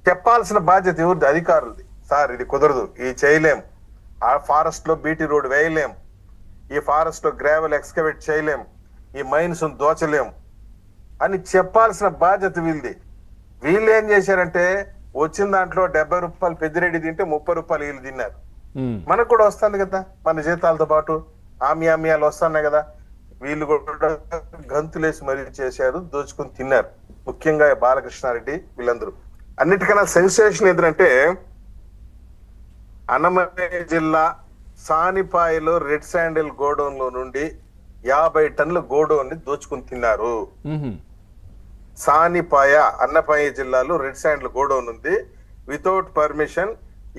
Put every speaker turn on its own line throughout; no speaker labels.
చెప్పాల్సిన బాధ్యత ఎవరిది? అధికారులది. సార్ ఇది కుదరదు, ఇది చేయలేం, ఆ ఫారెస్ట్ లో బీటీ రోడ్ వేయలేం, ఈ ఫారెస్ట్ లో గ్రావెల్ ఎక్స్కవేట్ చేయలేం, ఈ మైన్స్ దోచలేం అని చెప్పాల్సిన బాధ్యత వీళ్ళది. వీళ్ళు ఏం చేశారంటే వచ్చిన దాంట్లో 70 రూపాయలు పెద్దిరెడ్డి తింటే 30 రూపాయలు వీళ్ళు తిన్నారు. మనకు కూడా వస్తుంది కదా, మన జీతాలతో పాటు ఆమ్యాలు వస్తున్నాయి కదా, వీళ్ళు కూడా గంతులేసి మరీ చేశారు, దోచుకుని తిన్నారు. ముఖ్యంగా బాలకృష్ణారెడ్డి వీళ్ళందరూ. అన్నిటికన్నా సెన్సేషన్ ఏంటంటే అన్నమయ్య జిల్లా సానిపాయలో రెడ్ శాండిల్ గోడౌన్ లో నుండి 50 టన్నుల గోడౌన్ ని దోచుకుని తిన్నారు. సానిపాయ అన్నమయ్య జిల్లాలో రెడ్ శాండిల్ గోడౌన్ ఉంది. వితౌట్ పర్మిషన్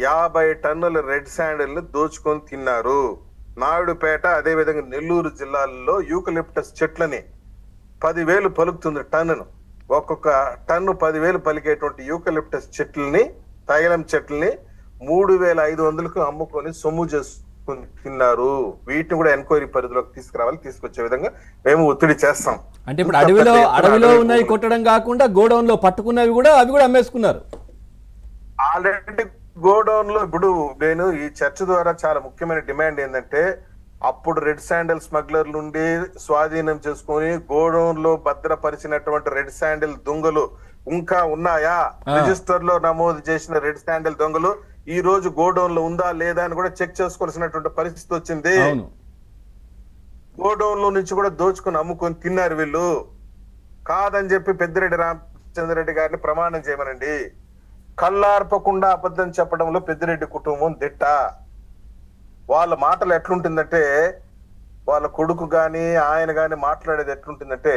50 టన్నుల రెడ్ శాండిల్ ని దోచుకొని తిన్నారు. నాయుడుపేట అదే విధంగా నెల్లూరు జిల్లాల్లో యూకలిప్టస్ చెట్లని 10,000 పలుకుతుంది టన్నును. ఒక్కొక్క టన్ను 10,000 పలికేటువంటి యూకలిప్టస్ చెట్లని, తైలం చెట్లని 3,500కు అమ్ముకొని సొమ్ము చేసుకుని తిన్నారు. వీటిని కూడా ఎంక్వైరీ పరిధిలోకి తీసుకురావాలి, తీసుకొచ్చే విధంగా మేము ఒత్తిడి చేస్తాం.
అంటే ఇప్పుడు అడవిలో ఉన్నాయి కొట్టడం కాకుండా గోడౌన్ లో పట్టుకున్నవి కూడా అవి కూడా అమ్మేసుకున్నారు
ఆల్రెడీ గోడౌన్ లో. ఇప్పుడు నేను ఈ చర్చ ద్వారా చాలా ముఖ్యమైన డిమాండ్ ఏంటంటే, అప్పుడు రెడ్ శాండిల్ స్మగ్లర్లు ఉండి స్వాధీనం చేసుకుని గోడౌన్ లో భద్రపరిచినటువంటి రెడ్ శాండిల్ దొంగలు ఇంకా ఉన్నాయా? రిజిస్టర్ లో నమోదు చేసిన రెడ్ శాండిల్ దొంగలు ఈ రోజు గోడౌన్ లో ఉందా లేదా అని కూడా చెక్ చేసుకోవాల్సినటువంటి పరిస్థితి వచ్చింది. గోడౌన్ లో నుంచి కూడా దోచుకుని అమ్ముకొని తిన్నారు వీళ్ళు. కాదని చెప్పి పెద్దిరెడ్డి రామచంద్రరెడ్డి గారిని ప్రమాణం చేయమనండి. కళ్ళార్పకుండా అబద్ధం చెప్పడంలో పెద్దిరెడ్డి కుటుంబం దిట్ట. వాళ్ళ మాటలు ఎట్లుంటుందంటే, వాళ్ళ కొడుకు గాని ఆయన గాని మాట్లాడేది ఎట్లుంటుందంటే,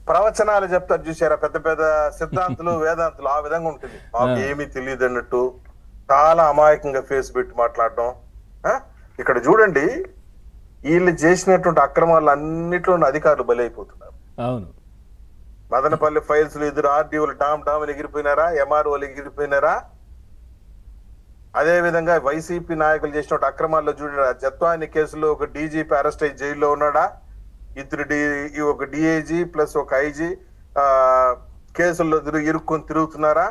ప్రవచనాలు చెప్తారు చూసారా పెద్ద పెద్ద సిద్ధాంతులు వేదాంతులు, ఆ విధంగా ఉంటుంది. మాకు ఏమీ తెలియదు అన్నట్టు చాలా అమాయకంగా ఫేస్ పెట్టి మాట్లాడడం. ఇక్కడ చూడండి, వీళ్ళు చేసినటువంటి అక్రమాలు అన్నిట్లో అధికారులు బలైపోతున్నారు.
అవును,
మదనపల్లి ఫైల్స్ లో ఎదురు ఆర్డీఓలు డామ్ ఎగిరిపోయినారా, ఎంఆర్ఓలు ఎగిరిపోయినారా? అదే విధంగా వైసీపీ నాయకులు చేసిన అక్రమాల్లో చూడ జత్వాని కేసులో ఒక డీజీపీ అరెస్ట్ అయ్యి జైల్లో ఉన్నాడా, ఒక డిఐజీ ప్లస్ ఒక ఐజీ కేసుల్లో ఇరుక్కొని తిరుగుతున్నారా?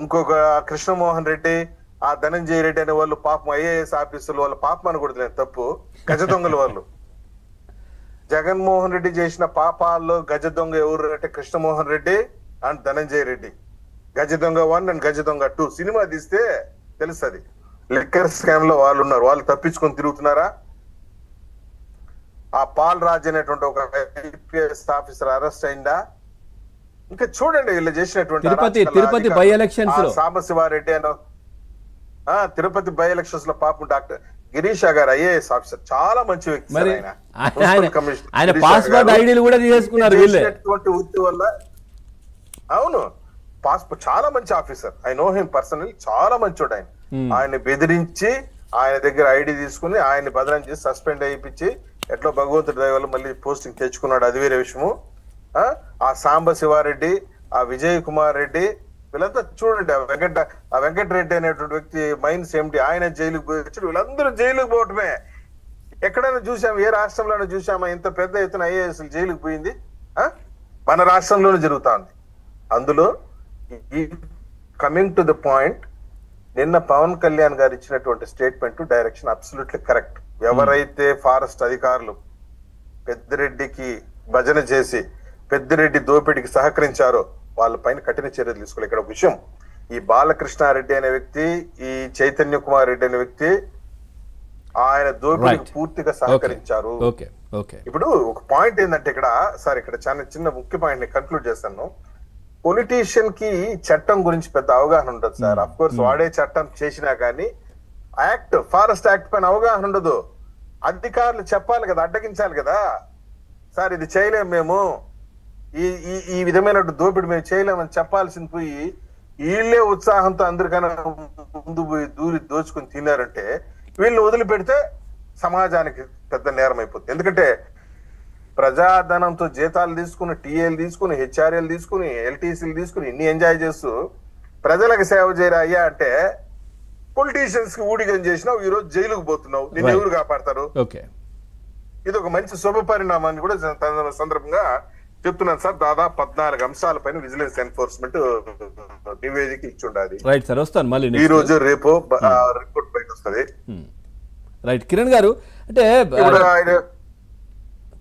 ఇంకొక కృష్ణమోహన్ రెడ్డి, ఆ ధనంజయ రెడ్డి అనే వాళ్ళు పాపం ఐఏఎస్ ఆఫీసర్లు, వాళ్ళ పాపం అనకూడదు, తప్పు, గజ దొంగలు వాళ్ళు. జగన్మోహన్ రెడ్డి చేసిన పాపాల్లో గజ దొంగ ఎవరు అంటే కృష్ణమోహన్ రెడ్డి అండ్ ధనంజయ రెడ్డి. గజ దొంగ 1 అండ్ గజ దొంగ 2 సినిమా తీస్తే తెలుస్తుంది. లిక్కర్ స్కామ్ లో వాళ్ళు ఉన్నారు, వాళ్ళు తప్పించుకొని తిరుగుతున్నారా? ఆ పాల్ రాజ్ అనేటువంటి ఒక ఐపీఎస్ ఆఫీసర్ అరెస్ట్ అయిందా? ఇంకా చూడండి వీళ్ళు చేసినటువంటి
తిరుపతి బై ఎలక్షన్స్ లో
సాంబశివారెడ్డి అని, తిరుపతి బై ఎలక్షన్స్ లో పాపం డాక్టర్ గిరీష్ గారు ఐఏఎస్ ఆఫీసర్, చాలా మంచి వ్యక్తి.
ఆయన పాస్పోర్ట్ ఐడీలు కూడా తీసుకున్నారు
వృత్తి వల్ల. అవును, పాస్పోర్ట్ చాలా మంచి officer, I know him personal, చాలా మంచోడు ఆయన. ఆయన బెదిరించి ఆయన దగ్గర ఐడి తీసుకుని ఆయన బదనం చేసి సస్పెండ్ అయిపించి ఎట్లా భగవంతుడి దయ వల్ల మళ్ళీ పోస్టింగ్ తెచ్చుకున్నాడు, అది వేరే విషయము. ఆ సాంబశివారెడ్డి, ఆ విజయ్ కుమార్ రెడ్డి, వీళ్ళంతా చూడండి. ఆ వెంకటరెడ్డి అనేటువంటి వ్యక్తి మైన్స్ ఎండి, ఆయన జైలుకు పోయి, వీళ్ళందరూ జైలుకు పోవటమే. ఎక్కడైనా చూసాము, ఏ రాష్ట్రంలోనే చూసామా ఇంత పెద్ద ఎత్తున ఐఏఎస్ జైలుకు పోయింది? మన రాష్ట్రంలోనే జరుగుతా ఉంది. అందులో కమింగ్ టు ద పాయింట్, నిన్న పవన్ కళ్యాణ్ గారు ఇచ్చినటువంటి స్టేట్మెంట్ డైరెక్షన్ అబ్సల్యూట్లీ కరెక్ట్. ఎవరైతే ఫారెస్ట్ అధికారులు పెద్దిరెడ్డికి భజన చేసి పెద్దిరెడ్డి దోపిడికి సహకరించారో వాళ్ళ పైన కఠిన చర్యలు తీసుకోవాలి. ఇక్కడ విషయం, ఈ బాలకృష్ణారెడ్డి అనే వ్యక్తి, ఈ చైతన్య కుమార్ రెడ్డి అనే వ్యక్తి ఆయన దోపిడికి పూర్తిగా సహకరించారు. ఇప్పుడు ఒక పాయింట్ ఏంటంటే ఇక్కడ, సార్ ఇక్కడ చాలా చిన్న ముఖ్య పాయింట్ ని కన్క్లూడ్ చేస్తాను. పొలిటీషియన్ కి చట్టం గురించి పెద్ద అవగాహన ఉండదు సార్. అఫ్ కోర్స్ వాడే చట్టం చేసినా కానీ యాక్ట్, ఫారెస్ట్ యాక్ట్ పైన అవగాహన ఉండదు. అధికారులు చెప్పాలి కదా, అడ్డగించాలి కదా, సార్ ఇది చేయలేము మేము, ఈ విధమైన దోపిడి మేము చేయలేమని చెప్పాల్సింది పోయి వీళ్ళే ఉత్సాహంతో అందరికన్నా ముందు పోయి దోచుకుని తిన్నారంటే వీళ్ళు వదిలిపెడితే సమాజానికి పెద్ద నేరం అయిపోతుంది. ఎందుకంటే ప్రజాధనంతో జీతాలు తీసుకుని, టీఏలు తీసుకుని, హెచ్ఆర్ఏలు తీసుకుని, ఎల్టీసీలు తీసుకుని ఇన్ని ఎంజాయ్ చేస్తూ ప్రజలకు సేవ చేయరా అయ్యా అంటే, పొలిటీషియన్స్ కి ఊడిగం చేసినావు, ఈ రోజు జైలుకు పోతున్నావు, నిన్ను ఎవరు కాపాడతారు? ఇది ఒక మంచి శుభ పరిణామాన్ని కూడా సందర్భంగా చెప్తున్నాను సార్, దాదాపు 14 అంశాలపైన విజిలెన్స్ ఎన్ఫోర్స్మెంట్ నివేదిక ఇచ్చి ఉండాలి.
రైట్ సార్, వస్తాను మళ్ళీ
ఈ రోజు రేపు రిపోర్ట్ బయట వస్తుంది.
రైట్ కిరణ్ గారు, అంటే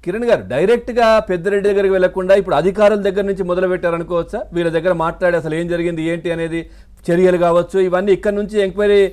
కిరణ్ గారు డైరెక్ట్ గా పెద్దిరెడ్డి దగ్గరికి వెళ్లకుండా ఇప్పుడు అధికారుల దగ్గర నుంచి మొదలు పెట్టారనుకోవచ్చా? వీళ్ళ దగ్గర మాట్లాడి అసలు ఏం జరిగింది ఏంటి అనేది చర్యలు కావచ్చు, ఇవన్నీ ఇక్కడ నుంచి ఎంక్వైరీ